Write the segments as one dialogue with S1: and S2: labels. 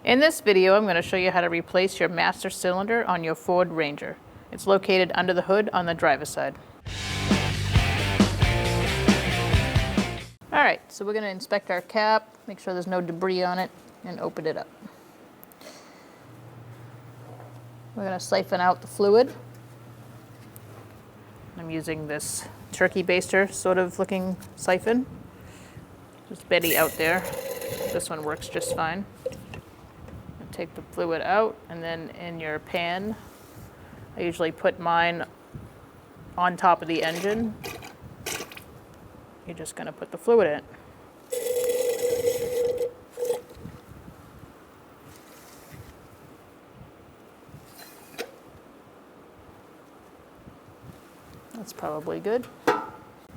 S1: In this video, I'm going to show you how to replace your master cylinder on your Ford Ranger. It's located under the hood on the driver's side. Alright, so we're going to inspect our cap, make sure there's no debris on it, and open it up. We're going to siphon out the fluid. I'm using this turkey baster sort of looking siphon. Just Betty out there. This one works just fine. Take the fluid out, and then in your pan, I usually put mine on top of the engine. You're just going to put the fluid in. That's probably good.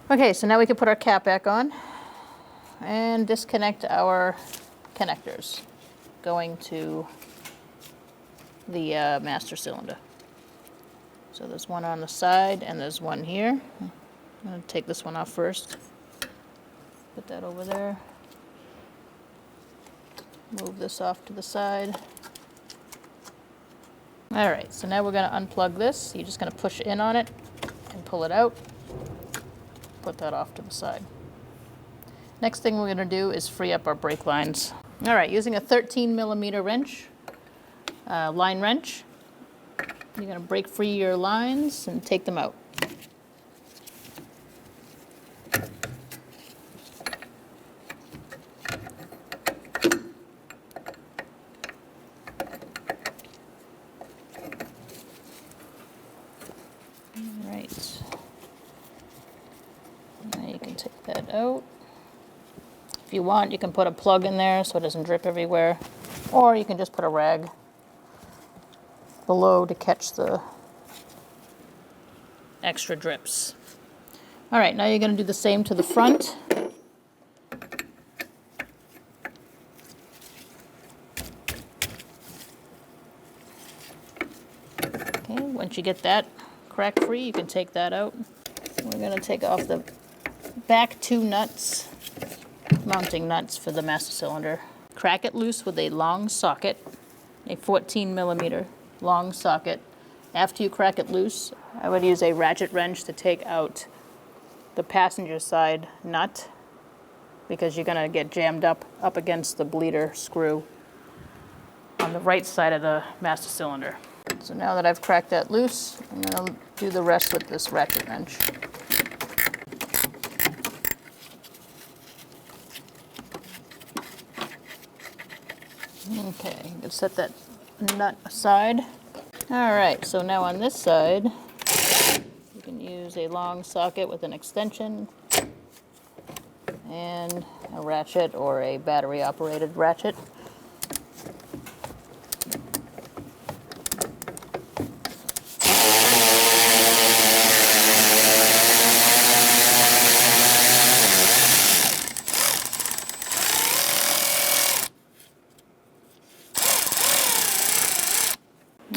S1: Okay, so now we can put our cap back on and disconnect our connectors going to the master cylinder. So there's one on the side and there's one here. I'm going to take this one off first. Put that over there. Move this off to the side. Alright, so now we're going to unplug this. You're just going to push in on it and pull it out. Put that off to the side. Next thing we're going to do is free up our brake lines. Alright, using a 13mm wrench, line wrench, you're going to break free your lines and take them out. Alright, now you can take that out. If you want, you can put a plug in there so it doesn't drip everywhere, or you can just put a rag below to catch the extra drips. All right, now you're going to do the same to the front. Okay, once you get that crack free, you can take that out. We're going to take off the back two nuts, mounting nuts for the master cylinder. Crack it loose with a long socket, a 14mm long socket. After you crack it loose, I would use a ratchet wrench to take out the passenger side nut, because you're going to get jammed up against the bleeder screw on the right side of the master cylinder. So now that I've cracked that loose, I'm going to do the rest with this ratchet wrench. Okay, you can set that nut aside. All right, so now on this side, you can use a long socket with an extension and a ratchet or a battery-operated ratchet.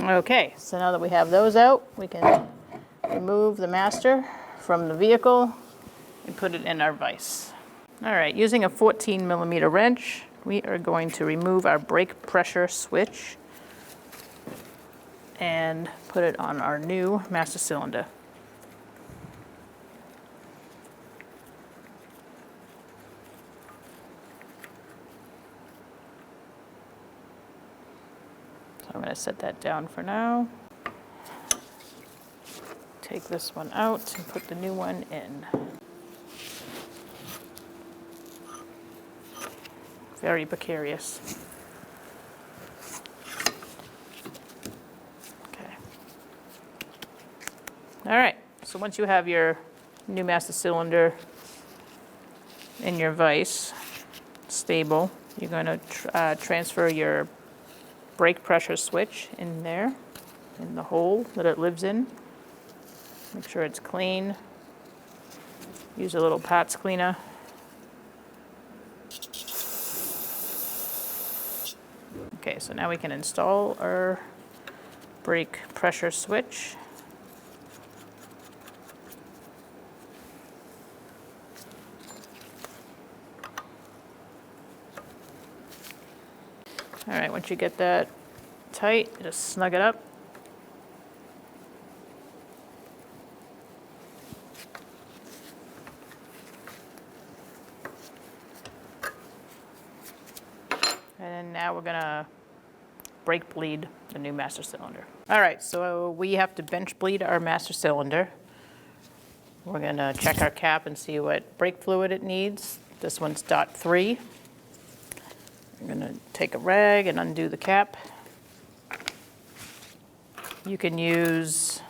S1: Okay, so now that we have those out, we can remove the master from the vehicle and put it in our vise. All right, using a 14mm wrench, we are going to remove our brake pressure switch and put it on our new master cylinder. I'm going to set that down for now. Take this one out and put the new one in. Very precarious. Okay. All right, so once you have your new master cylinder in your vise, stable, you're going to transfer your brake pressure switch in there, in the hole that it lives in. Make sure it's clean. Use a little parts cleaner. Okay, so now we can install our brake pressure switch. All right, once you get that tight, just snug it up. And now we're gonna brake bleed the new master cylinder. All right, so we have to bench bleed our master cylinder. We're gonna check our cap and see what brake fluid it needs. This one's .3. I'm gonna take a rag and undo the cap. You can use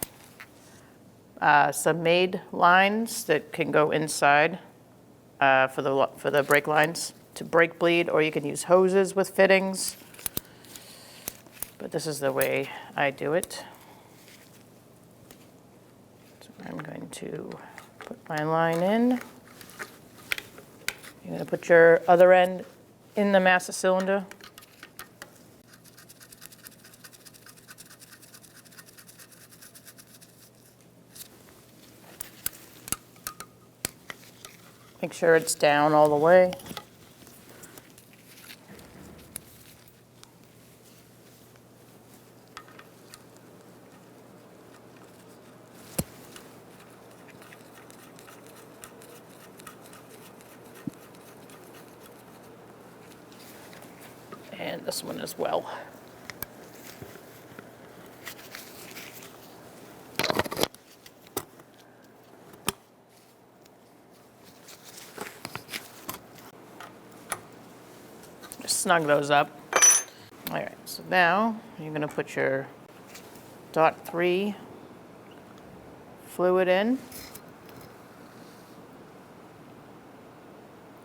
S1: some made lines that can go inside for the brake lines to brake bleed, or you can use hoses with fittings. But this is the way I do it. So I'm going to put my line in. You're going to put your other end in the master cylinder. Make sure it's down all the way. And this one as well. Just snug those up. All right, so now you're going to put your .3 fluid in.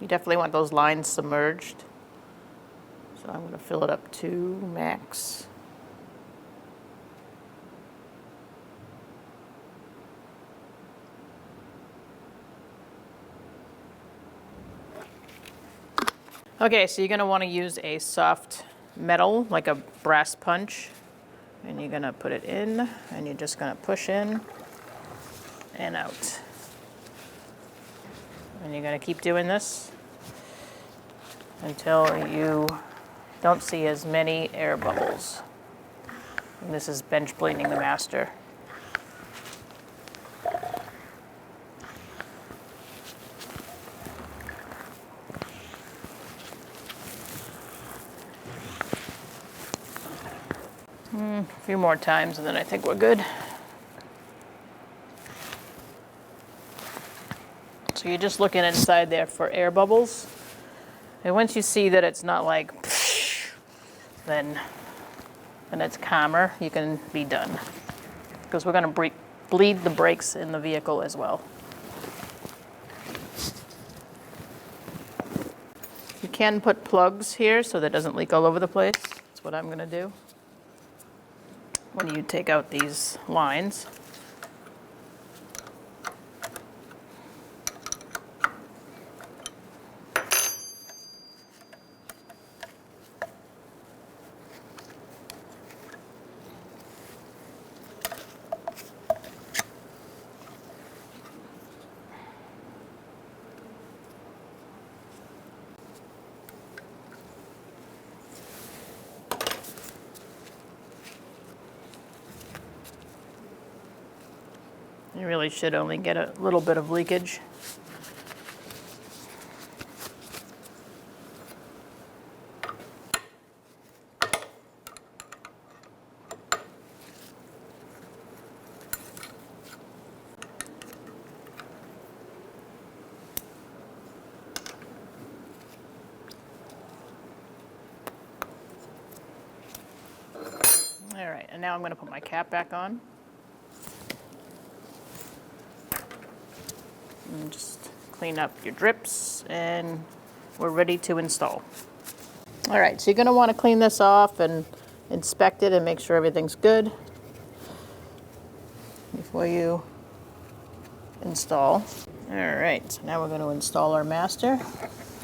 S1: You definitely want those lines submerged. So I'm going to fill it up to max. Okay, so you're going to want to use a soft metal, like a brass punch, and you're going to put it in, and you're just going to push in and out. And you're going to keep doing this until you don't see as many air bubbles. And this is bench bleeding the master. A few more times and then I think we're good. So you're just looking inside there for air bubbles. And once you see that it's not like, then it's calmer, you can be done. Because we're going to bleed the brakes in the vehicle as well. You can put plugs here so that it doesn't leak all over the place. That's what I'm going to do. When you take out these lines. You really should only get a little bit of leakage. All right, and now I'm going to put my cap back on. And just clean up your drips and we're ready to install. All right, so you're going to want to clean this off and inspect it and make sure everything's good before you install. All right, so now we're going to install our master.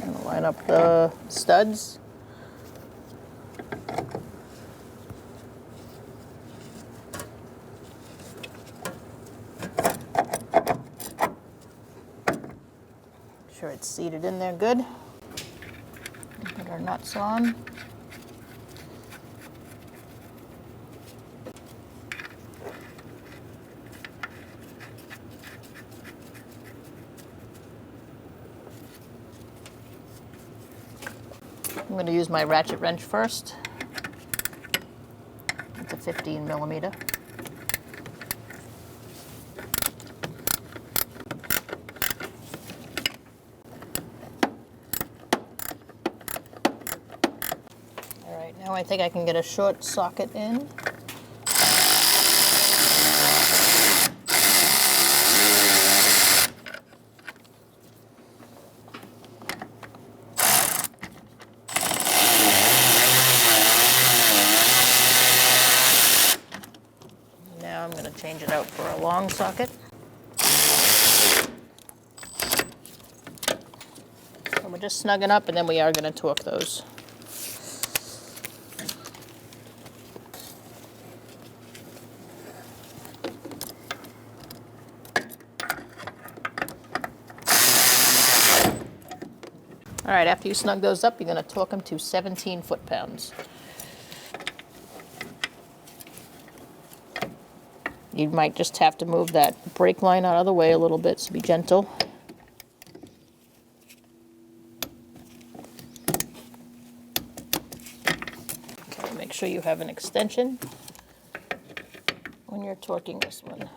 S1: I'm going to line up the studs. Sure it's seated in there good. Put our nuts on. I'm going to use my ratchet wrench first. It's a 15 millimeter. All right, now I think I can get a short socket in. Now I'm going to change it out for a long socket. So we're just snugging up, and then we are going to torque those. All right, after you snug those up, you're going to torque them to 17 foot-pounds. You might just have to move that brake line out of the way a little bit, so be gentle. Okay, make sure you have an extension when you're torquing this one.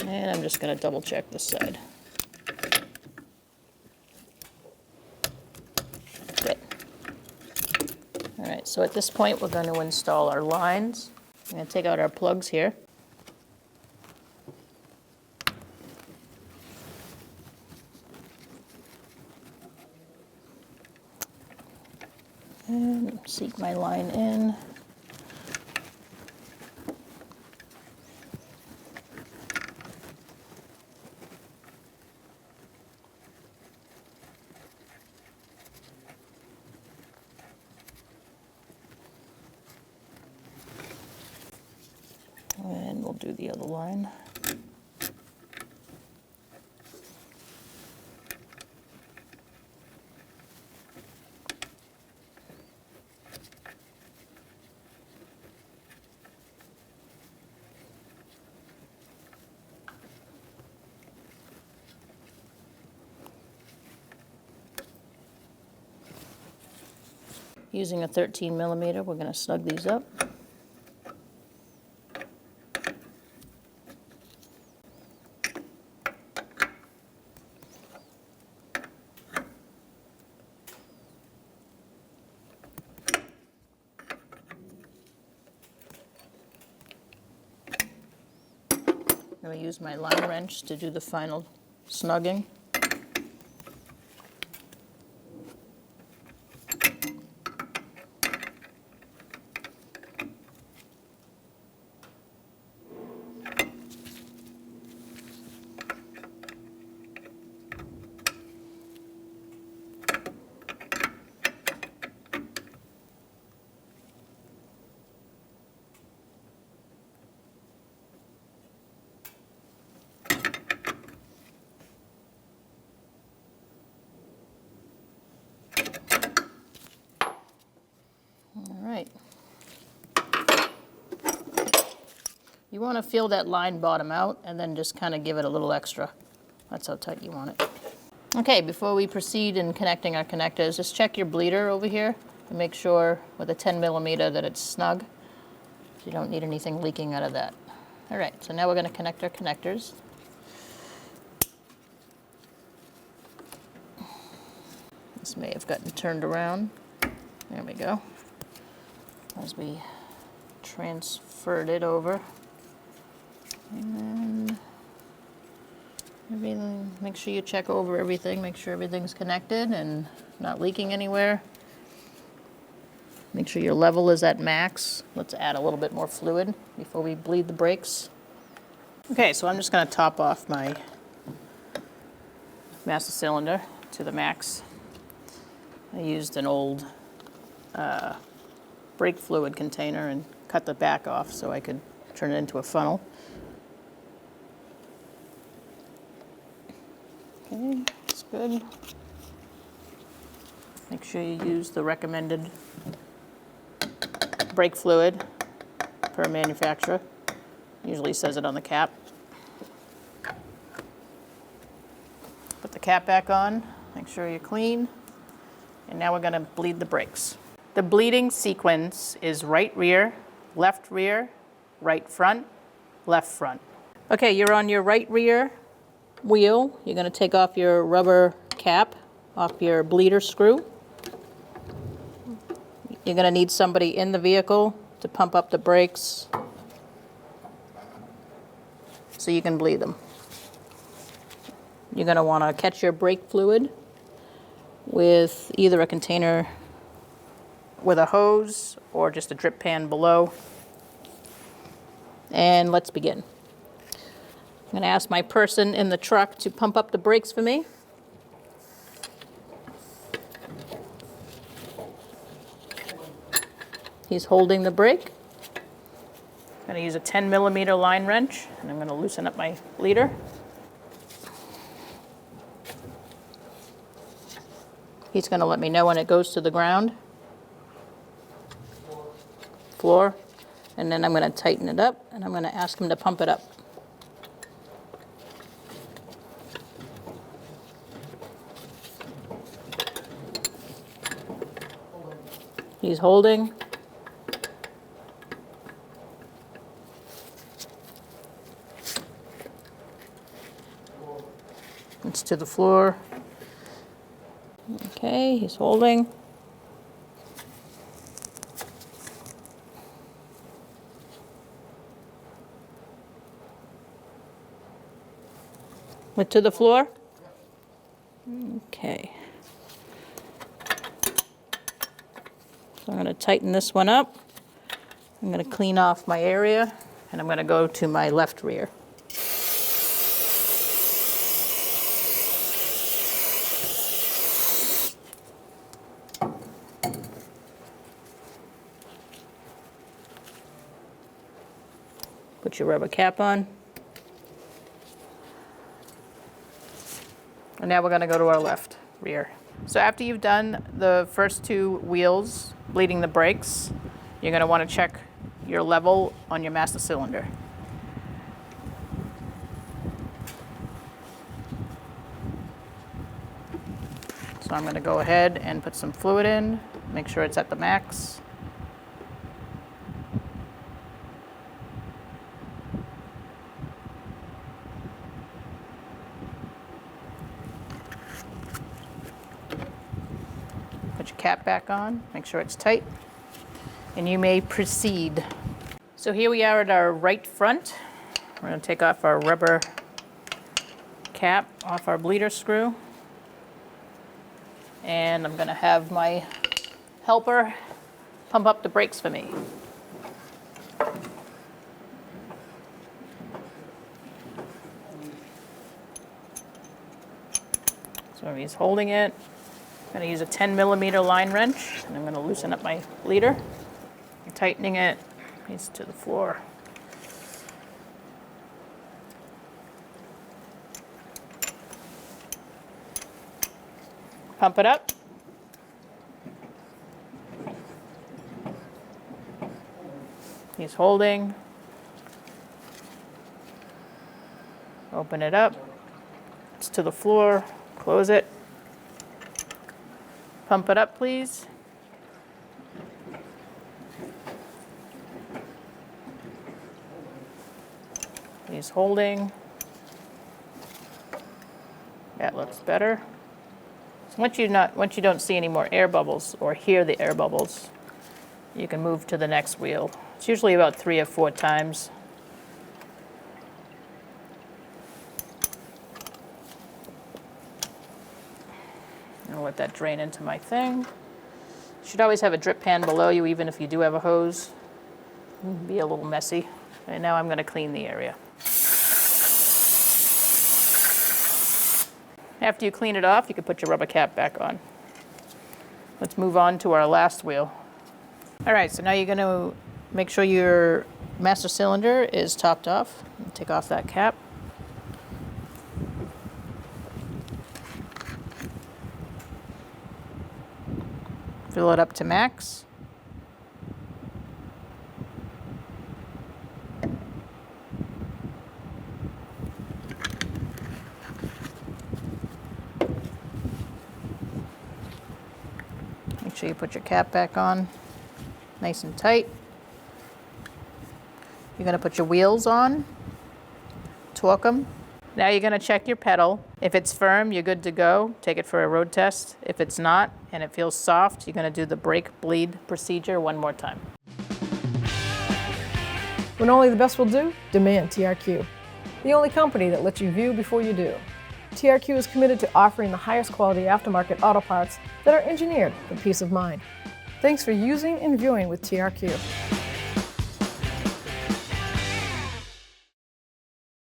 S1: And I'm just going to double check this side. Good. All right, so at this point we're going to install our lines. I'm going to take out our plugs here. And seat my line in. And we'll do the other line. Using a 13 millimeter, we're going to snug these up. I'm going to use my line wrench to do the final snugging. You want to feel that line bottom out and then just kind of give it a little extra. That's how tight you want it. Okay, before we proceed in connecting our connectors, just check your bleeder over here and make sure with a 10 millimeter that it's snug. You don't need anything leaking out of that. All right, so now we're going to connect our connectors. This may have gotten turned around. There we go. As we transferred it over. And everything, make sure you check over everything, make sure everything's connected and not leaking anywhere. Make sure your level is at max. Let's add a little bit more fluid before we bleed the brakes. Okay, so I'm just going to top off my master cylinder to the max. I used an old brake fluid container and cut the back off so I could turn it into a funnel. Okay, that's good. Make sure you use the recommended brake fluid per manufacturer. Usually says it on the cap. Put the cap back on, make sure you're clean. And now we're gonna bleed the brakes. The bleeding sequence is right rear, right front, left front. Okay, you're on your right rear wheel. You're gonna take off your rubber cap off your bleeder screw. You're gonna need somebody in the vehicle to pump up the brakes so you can bleed them. You're gonna wanna catch your brake fluid with either a container with a hose or just a drip pan below. And let's begin. I'm gonna ask my person in the truck to pump up the brakes for me. He's holding the brake. I'm gonna use a 10mm line wrench, and I'm gonna loosen up my bleeder. He's gonna let me know when it goes to the ground, floor, and then I'm gonna tighten it up, and I'm gonna ask him to pump it up. He's holding. It's to the floor. Okay, he's holding. Went to the floor? Okay. So I'm going to tighten this one up. I'm going to clean off my area, and I'm going to go to my left rear. Put your rubber cap on. And now we're going to go to our left rear. So after you've done the first two wheels, bleeding the brakes, you're going to want to check your level on your master cylinder. So I'm going to go ahead and put some fluid in, make sure it's at the max. Put your cap back on, make sure it's tight, and you may proceed. So here we are at our right front. We're going to take off our rubber cap off our bleeder screw. And I'm going to have my helper pump up the brakes for me. So he's holding it. I'm going to use a 10mm line wrench, and I'm going to loosen up my bleeder. I'm tightening it. He's to the floor. Pump it up. He's holding. Open it up. It's to the floor. Close it. Pump it up, please. He's holding. That looks better. So once you don't see any more air bubbles or hear the air bubbles, you can move to the next wheel. It's usually about 3 or 4 times. I'll let that drain into my thing. You should always have a drip pan below you, even if you do have a hose. It can be a little messy. And now I'm going to clean the area. After you clean it off, you can put your rubber cap back on. Let's move on to our last wheel. All right, so now you're going to make sure your master cylinder is topped off. Take off that cap. Fill it up to max. sure you put your cap back on, nice and tight. You're gonna put your wheels on, torque them. Now you're gonna check your pedal. If it's firm, you're good to go. Take it for a road test. If it's not, and it feels soft, you're gonna do the brake bleed procedure one more time.
S2: When only the best will do, demand TRQ. The only company that lets you view before you do. TRQ is committed to offering the highest quality aftermarket auto parts that are engineered for peace of mind. Thanks for using and viewing with TRQ.